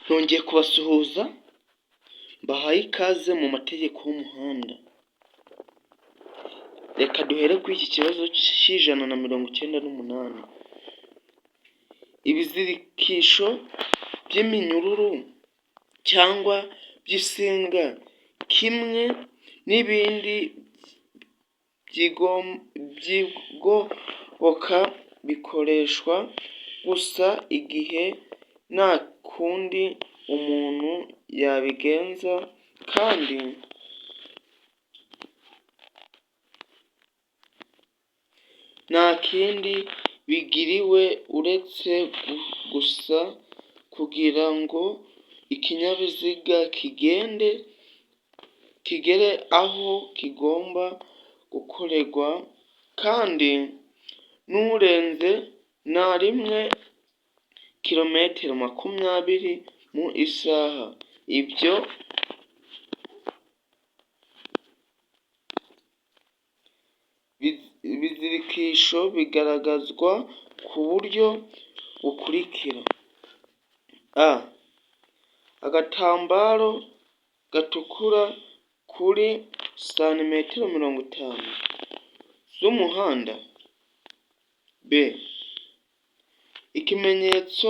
Nongeye kubasuhuza, mbahaye ikaze mu mategeko y'umuhanda. Reka duhere kuri iki kibazo c'198. Ibizirikisho by'iminyururu cyangwa by'insinga kimwe n'ibindi by'igoboka bikoreshwa gusa igihe nta kundi umuntu yabigenza kandi nta kindi bigiriwe uretse gusa kugira ngo ikinyabiziga kigere aho kigomba gukorerwa kandi n'urenze na rimwe kilometero 20 mu isaha. Ibyo bizirikisho bigaragazwa ku buryo bukurikira: a. Agatambaro gatukura kuri santimetero 50 z'umuhanda. b. Ikimenyetso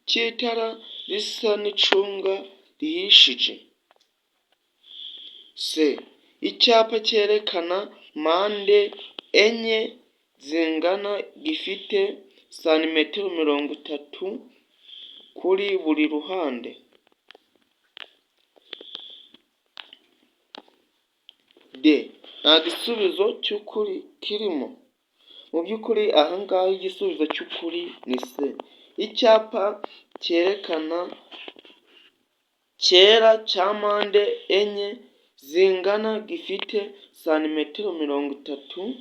cy'itara risa n'icunga rihishije. c. Icyapa cyerekana mpande enye zingana gifite santimetero 30 kuri buri ruhande. d. Nta gisubizo cy'ukuri kirimo. Mu by'ukuri aha ngaha igisubizo cy'ukuri ni c. Icyapa cyerekana cyera cya mpande enye zingana gifite santimetero 30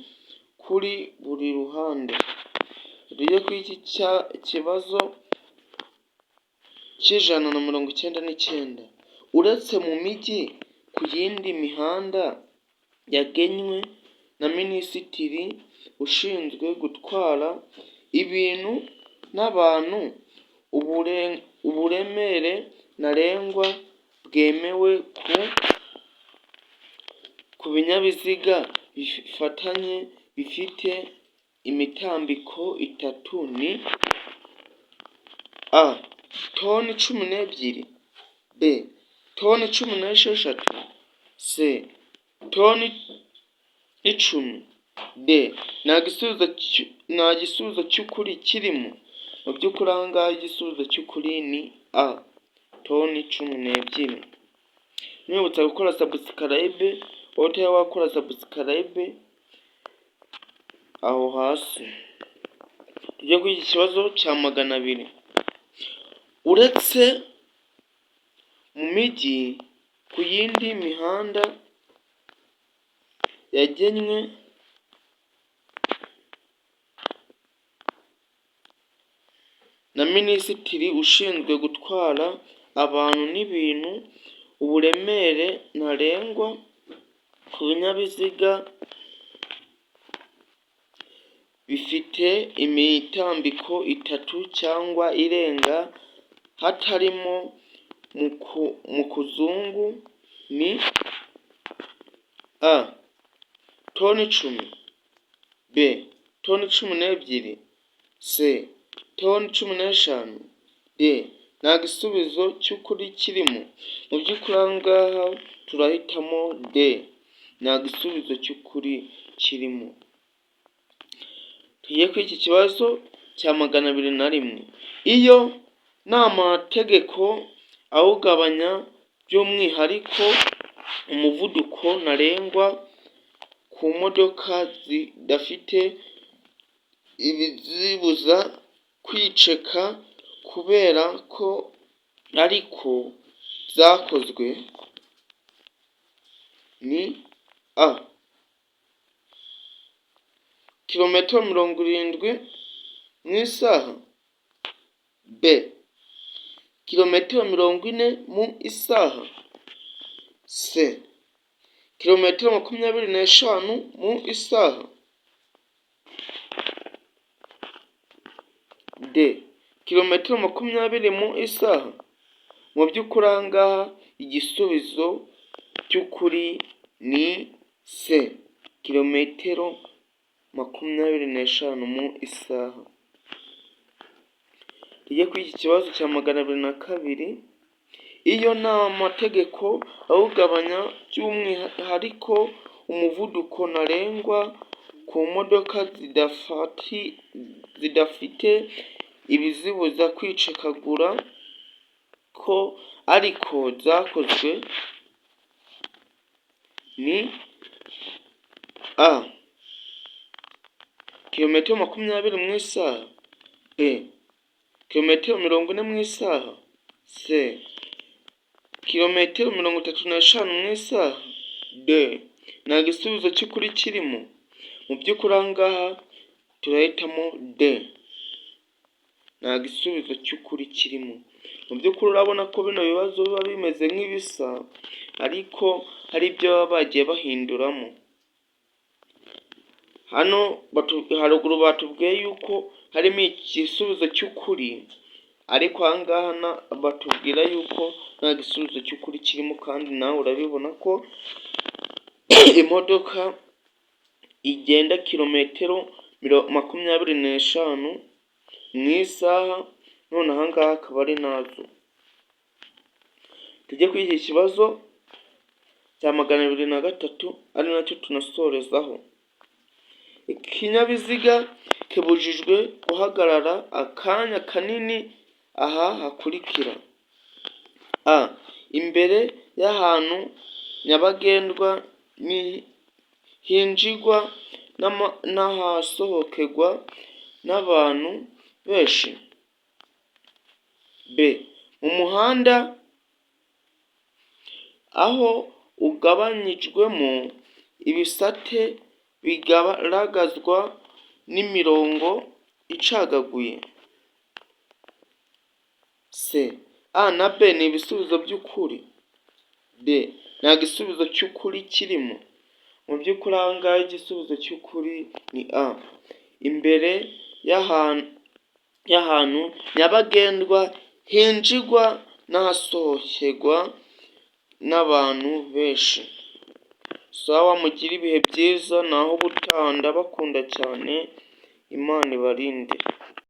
kuri buri ruhande. Tujye kuri iki kibazo c'199. Uretse mu mijyi, ku yindi mihanda yagenwe na Minisitiri ushinzwe gutwara ibintu n'abantu, uburemere ntarengwa bwemewe ku binyabiziga bifatanye bifite imitambiko itatu ni: a. Toni 12. b. Toni 16. c. Toni 10. d. Nta gisubizo cy'ukuri kirimo. Mu by'ukuri aha ngaha igisubizo cy'ukuri ni a. Toni 12. Mwibutsa gukora subscribe, utari wakora subscribe aho hasi. Tujye kuri iki kibazo cya 200. Uretse mu mijyi, ku yindi mihanda yagenwe na Minisitiri ushinzwe gutwara abantu n'ibintu, uburemere ntarengwa ku binyabiziga bifite imitambiko itatu cyangwa irenga hatarimo mu kuzungu ni: a. Toni 10. b. Toni 12. c. Toni 15. d. Nta gisubizo cy'ukuri kirimo. Mu by'ukuri aha ngaha turahitamo d. Nta gisubizo cy'ukuri kirimo. Tugiye kuri iki kibazo cya 201. Iyo nta mategeko awugabanya, by'umwihariko umuvuduko ntarengwa ku modoka zidafite ibizibuza kwiceka kubera ko ariko zakozwe ni: a. Kilometero 70 mu isaha. b. Kilometero 40 mu isaha. c. Kilometero 25 mu isaha. d. Kilometero 20 mu isaha. Mu by'ukuri aha ngaha igisubizo cy'ukuri ni C, kilometero 25 mu isaha. Tujye kuri iki kibazo cya 202. Iyo nta mategeko awugabanya by'umwihariko umuvuduko ntarengwa ku modoka zidafite ibizibuza kwicakagura ko ariko zakozwe, ni A, kilometero 20 mu isaha, B, kilometero 40 mu isaha, C, kilometero 35 mu isaha, D. Nta gisubizo cy'ukuri kirimo. Mu by'ukuri aha ngaha turahitamo D, nta gisubizo cy'ukuri kirimo. Mu by'ukuri urabona ko bino bibazo biba bimeze nk'ibisa, ariko hari ibyo baba bagiye bahinduramo. Hano haruguru batubwiye yuko harimo igisubizo cy'ukuri, ariko aha ngaha batubwira yuko nta gisubizo cy'ukuri kirimo, kandi nawe urabibona ko imodoka igenda kilometero 25 mu isaha, none aha ngaha akaba ari nazo. Tujye kuri iki kibazo cya 203 ari nacyo tunasorezaho. Ikinyabiziga kibujijwe guhagarara akanya kanini aha hakurikira: A, imbere y'ahantu nyabagendwa hinjirwa n'ahasohokerwa n'abantu benshi. B, mu muhanda aho ugabanyijwemo ibisate bigaragazwa n'imirongo icagaguye. C, A na B ni ibisubizo by'ukuri. D, nta gisubizo cy'ukuri kirimo. Mu by'ukuri aha ngaha igisubizo cy'ukuri ni A, imbere y'ahantu nyabagendwa hinjirwa n'ahasohokerwa n'abantu benshi. Sawa, mugire ibihe byiza, naho ubutaha, ndabakunda cyane, Imana ibarinde.